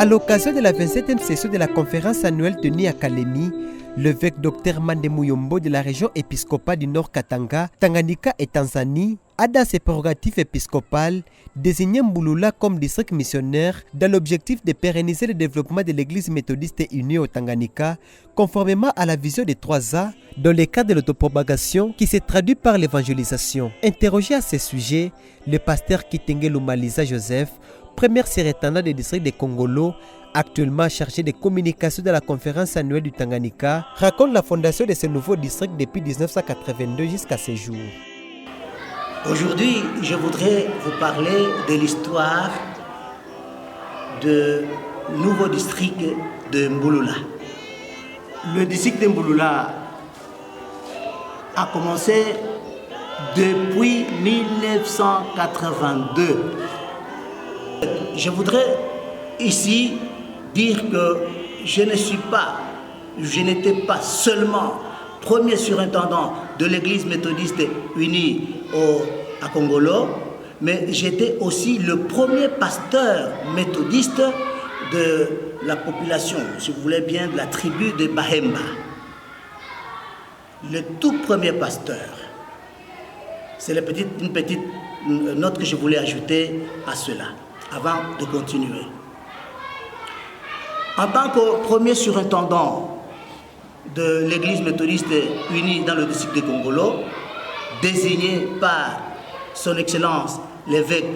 À l'occasion de la 27e session de la conférence annuelle tenue à Kalemi, l'évêque Dr Mande Muyombo de la région épiscopale du Nord Katanga, Tanganyika et Tanzanie a dans ses prérogatives épiscopales désigné Mbulula comme district missionnaire dans l'objectif de pérenniser le développement de l'église méthodiste unie au Tanganyika conformément à la vision des 3A dans le cadre de l'autopropagation qui se traduit par l'évangélisation. Interrogé à ce sujet, le pasteur Kitenge Lumaliza Joseph, premier surintendant du district de Kongolo, actuellement chargé de communication de la conférence annuelle du Tanganyika, raconte la fondation de ce nouveau district depuis 1982 jusqu'à ce jour. Aujourd'hui, je voudrais vous parler de l'histoire du nouveau district de Mbulula. Le district de Mbulula a commencé depuis 1982. Je voudrais ici dire que je n'étais pas seulement premier surintendant de l'église méthodiste unie à Kongolo, mais j'étais aussi le premier pasteur méthodiste de la population, si vous voulez bien, de la tribu de Bahemba. Le tout premier pasteur. C'est une petite note que je voulais ajouter à cela, avant de continuer. En tant que premier surintendant de l'église méthodiste unie dans le district de Kongolo, désigné par son excellence l'évêque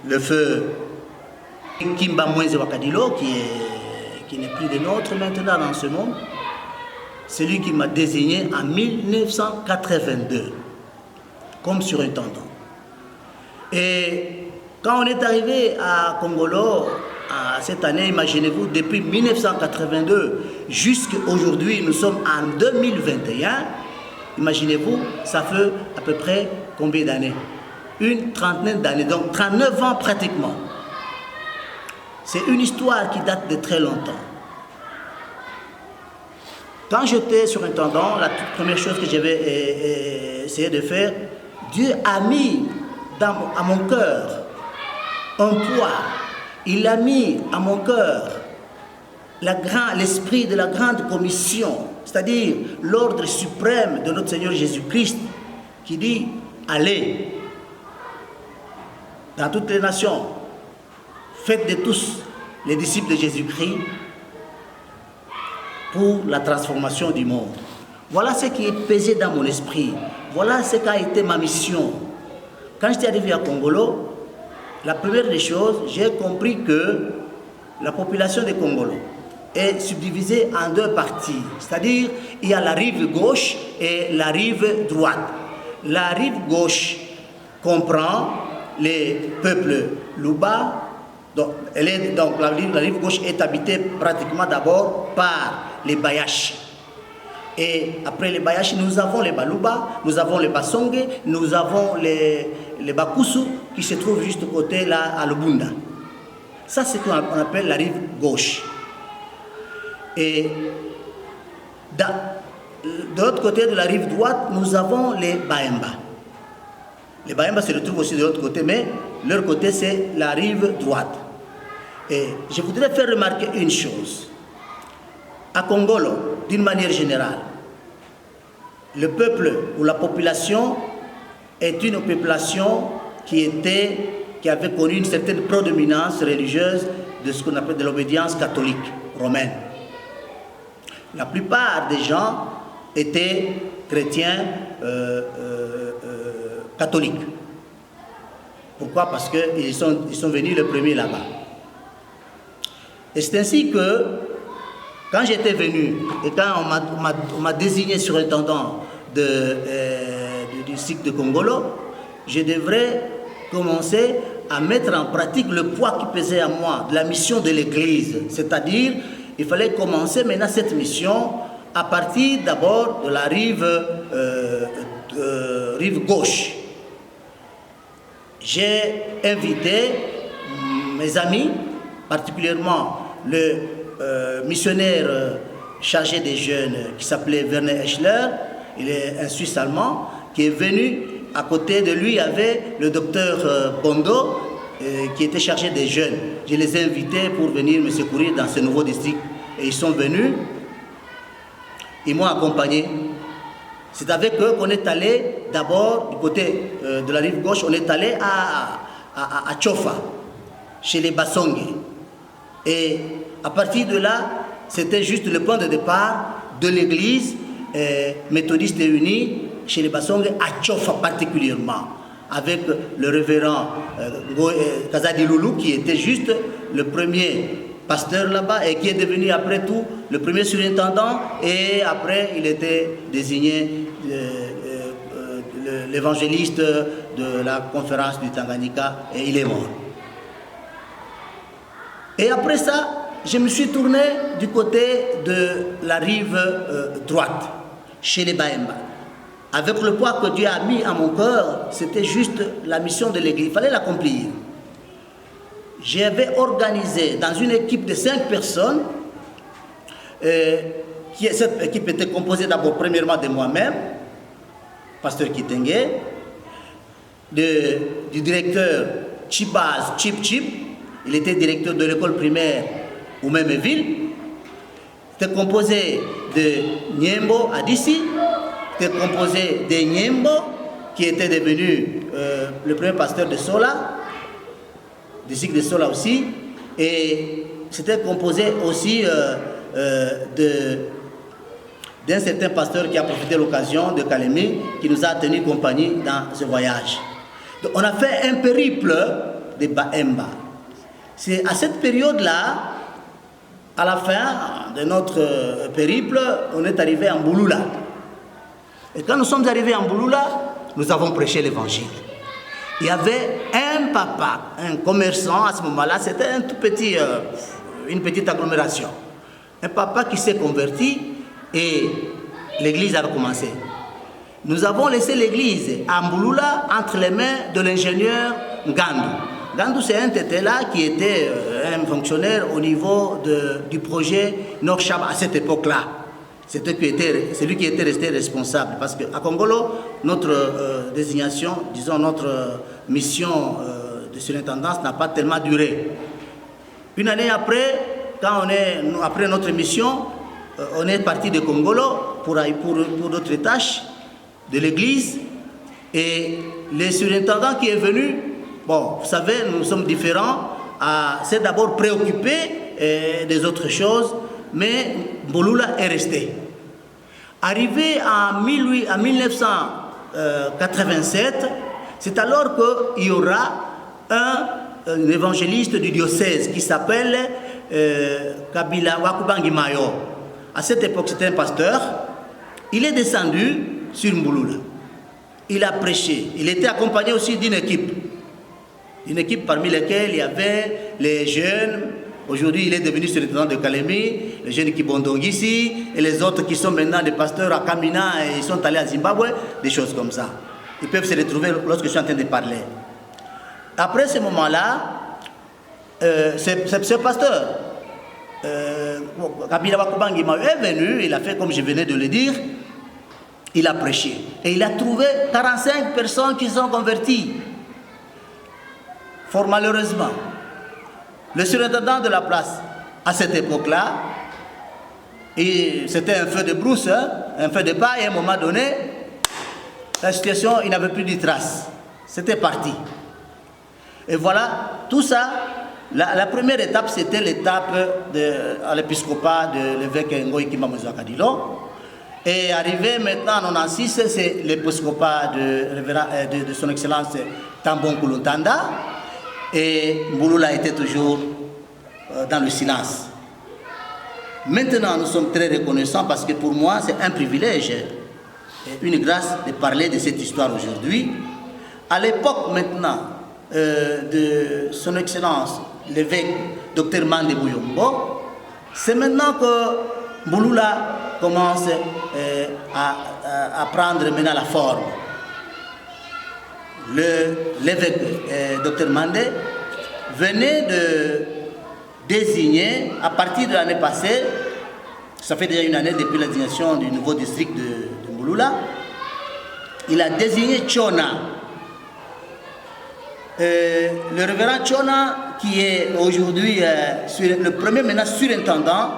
le feu Kimba Mwenze Wakadilo, qui n'est plus des nôtres maintenant dans ce monde. C'est lui qui m'a désigné en 1982 comme surintendant. Et quand on est arrivé à Kongolo, cette année, imaginez-vous, depuis 1982 jusqu'à aujourd'hui, nous sommes en 2021. Imaginez-vous, ça fait à peu près combien d'années? Une trentaine d'années, donc 39 ans pratiquement. C'est une histoire qui date de très longtemps. Quand j'étais surintendant, la toute première chose que j'avais essayé de faire, Dieu a mis à mon cœur un poids. Il a mis à mon cœur l'esprit de la grande commission, c'est-à-dire l'ordre suprême de notre Seigneur Jésus-Christ, qui dit « Allez dans toutes les nations, faites de tous les disciples de Jésus-Christ pour la transformation du monde. » Voilà ce qui est pesé dans mon esprit. Voilà ce qu'a été ma mission. Quand j'étais arrivé à Kongolo, la première des choses, j'ai compris que la population de Kongolo est subdivisée en deux parties. C'est-à-dire, il y a la rive gauche et la rive droite. La rive gauche comprend les peuples Luba. Donc la rive gauche est habitée pratiquement d'abord par les Bayashi. Et après les Bayashi, nous avons les Baluba, nous avons les Basonge, nous avons les Bakusu qui se trouvent juste au côté là à Lubunda. Ça, c'est ce qu'on appelle la rive gauche. Et de l'autre côté de la rive droite, nous avons les Bahemba. Les Bahemba se retrouvent aussi de l'autre côté, mais leur côté, c'est la rive droite. Et je voudrais faire remarquer une chose. À Kongolo, d'une manière générale, le peuple ou la population est une population qui avait connu une certaine prédominance religieuse de ce qu'on appelle de l'obédience catholique romaine. La plupart des gens étaient chrétiens catholiques. Pourquoi? Parce qu'ils sont venus les premiers là-bas. Et c'est ainsi que, quand j'étais venu et quand on m'a désigné surintendant du district de Kongolo, je devrais commencer à mettre en pratique le poids qui pesait à moi de la mission de l'Église. C'est-à-dire, il fallait commencer maintenant cette mission à partir d'abord de la rive gauche. J'ai invité mes amis, particulièrement le missionnaire chargé des jeunes qui s'appelait Werner Eschler. Il est un Suisse allemand qui est venu. À côté de lui, il y avait le docteur Bondo, qui étaient chargés des jeunes. Je les ai invités pour venir me secourir dans ce nouveau district. Et ils sont venus. Ils m'ont accompagné. C'est avec eux qu'on est allé d'abord du côté de la rive gauche, on est allé à Tchofa, chez les Bassongue. Et à partir de là, c'était juste le point de départ de l'église méthodiste unie chez les Bassongue, à Tchofa particulièrement, avec le révérend Kazadi Loulou, qui était juste le premier pasteur là-bas et qui est devenu après tout le premier surintendant, et après il était désigné l'évangéliste de la conférence du Tanganyika, et il est mort. Et après ça, je me suis tourné du côté de la rive droite, chez les Baemba. Avec le poids que Dieu a mis à mon cœur, c'était juste la mission de l'église, il fallait l'accomplir. J'avais organisé dans une équipe de 5 personnes, cette équipe était composée d'abord premièrement de moi-même, pasteur Kitenge, du directeur Chibaz Chip, il était directeur de l'école primaire ou même ville. C'était composé de Nyembo Adissi, c'était composé de Nyembo, qui était devenu le premier pasteur de Sola, du cycle de Sola aussi, et c'était composé aussi d'un certain pasteur qui a profité de l'occasion de Kalemi, qui nous a tenu compagnie dans ce voyage. Donc, on a fait un périple de Baemba. C'est à cette période-là, à la fin de notre périple, on est arrivé en Mbouloula. Et quand nous sommes arrivés en Mbouloula, nous avons prêché l'évangile. Il y avait un papa, un commerçant à ce moment-là, c'était un tout petit, une petite agglomération. Un papa qui s'est converti et l'église a recommencé. Nous avons laissé l'église à Mbouloula entre les mains de l'ingénieur Ngandou. Ngandou, c'est un tété là qui était un fonctionnaire au niveau du projet Nord-Chab à cette époque-là. C'est lui qui était resté responsable. Parce qu'à Congolo, notre désignation, disons notre mission de surintendance n'a pas tellement duré. Une année après, après notre mission, on est parti de Congolo pour d'autres tâches de l'église. Et le surintendant qui est venu, bon, vous savez, nous sommes différents, s'est d'abord préoccupé des autres choses, mais Mbouloula est resté. Arrivé en 1987, c'est alors qu'il y aura un évangéliste du diocèse qui s'appelle Kabila Wakubangi Mayo. À cette époque, c'était un pasteur. Il est descendu sur Mbouloula. Il a prêché. Il était accompagné aussi d'une équipe. Une équipe parmi lesquelles il y avait les jeunes. Aujourd'hui, il est devenu surintendant de Kalemi, les jeunes qui bondongent ici, et les autres qui sont maintenant des pasteurs à Kamina et ils sont allés à Zimbabwe, des choses comme ça. Ils peuvent se retrouver lorsque je suis en train de parler. Après ce moment-là, ce pasteur, Kabila Wakubangi est venu, il a fait comme je venais de le dire, il a prêché. Et il a trouvé 45 personnes qui sont converties. Fort malheureusement. Le surintendant de la place, à cette époque-là, c'était un feu de brousse, hein, un feu de paille, à un moment donné, la situation, il n'avait plus de traces. C'était parti. Et voilà, tout ça, la première étape, c'était l'étape à l'épiscopat de l'évêque Ngoï Kimamouza Kadilo. Et arrivé maintenant en 96, c'est l'épiscopat de son excellence Tambon Kuluntanda. Et Mbouloula était toujours dans le silence. Maintenant, nous sommes très reconnaissants parce que pour moi, c'est un privilège et une grâce de parler de cette histoire aujourd'hui. À l'époque maintenant de son excellence, l'évêque Dr Mande Muyombo, c'est maintenant que Mbouloula commence à prendre maintenant la forme. L'évêque Dr Mande venait de désigner, à partir de l'année passée, ça fait déjà une année depuis la désignation du nouveau district de Mbouloula, il a désigné Tchona le révérend Chona, qui est aujourd'hui le premier maintenant surintendant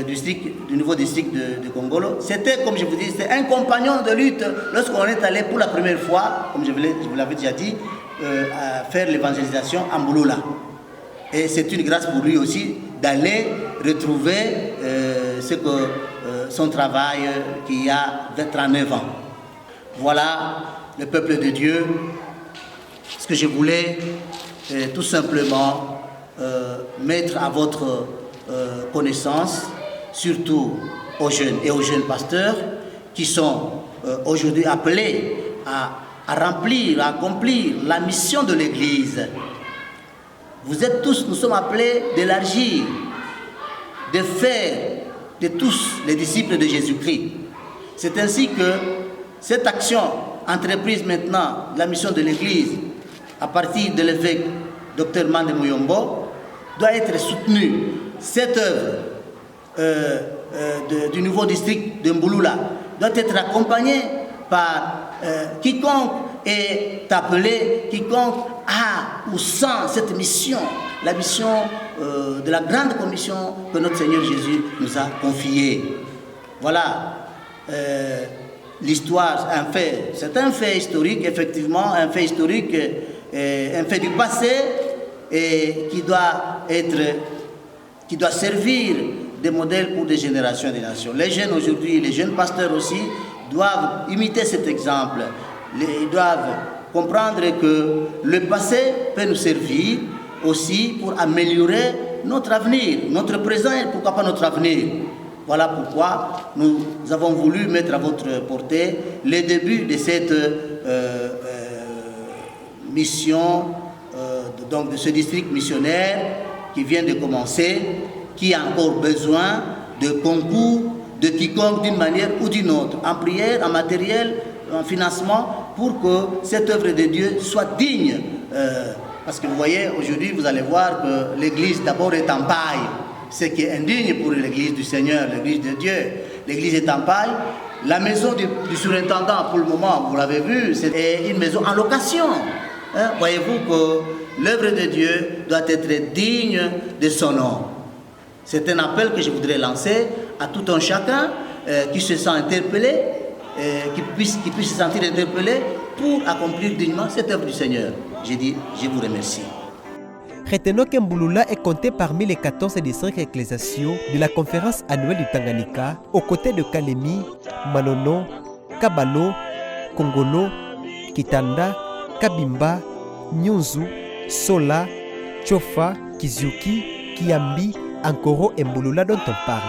du nouveau district de Kongolo, c'était, comme je vous dis, c'est un compagnon de lutte lorsqu'on est allé pour la première fois, comme je vous l'avais déjà dit, à faire l'évangélisation à Mbouloula. Et c'est une grâce pour lui aussi d'aller retrouver son travail qu'il y a 39 ans. Voilà le peuple de Dieu. Ce que je voulais tout simplement mettre à votre connaissance, surtout aux jeunes et aux jeunes pasteurs qui sont aujourd'hui appelés à remplir, à accomplir la mission de l'Église. Nous sommes appelés d'élargir, de faire de tous les disciples de Jésus-Christ. C'est ainsi que cette action entreprise maintenant, la mission de l'Église, à partir de l'évêque Dr Mande Muyombo, doit être soutenue. Cette œuvre du nouveau district de Mbouloula doit être accompagnée par quiconque est appelé, quiconque a ou sent cette mission, la mission de la grande commission que notre Seigneur Jésus nous a confiée. Voilà l'histoire, c'est un fait historique, effectivement, un fait historique, un fait du passé, et qui doit servir de modèle pour des générations et des nations. Les jeunes aujourd'hui, les jeunes pasteurs aussi, doivent imiter cet exemple. Ils doivent comprendre que le passé peut nous servir aussi pour améliorer notre avenir, notre présent et pourquoi pas notre avenir. Voilà pourquoi nous avons voulu mettre à votre portée les débuts de cette mission, donc de ce district missionnaire qui vient de commencer, qui a encore besoin de concours de quiconque d'une manière ou d'une autre, en prière, en matériel, en financement, pour que cette œuvre de Dieu soit digne. Parce que vous voyez, aujourd'hui, vous allez voir que l'Église d'abord est en paille, ce qui est indigne pour l'Église du Seigneur, l'Église de Dieu. L'Église est en paille. La maison du surintendant, pour le moment, vous l'avez vu, c'est une maison en location. Voyez-vous que l'œuvre de Dieu doit être digne de son nom. C'est un appel que je voudrais lancer à tout un chacun qui se sent interpellé, qui puisse se sentir interpellé pour accomplir dignement cette œuvre du Seigneur. J'ai dit, je vous remercie. Retenons que Mbouloula est compté parmi les 14 districts ecclésiaux de la conférence annuelle du Tanganyika, aux côtés de Kalemi, Manono, Kabalo, Kongolo, Kitanda, Kabimba, Nyunzu, Sola, Chofa, Kiziuki, Kiambi, Ankoro et Mbouloula dont on parle.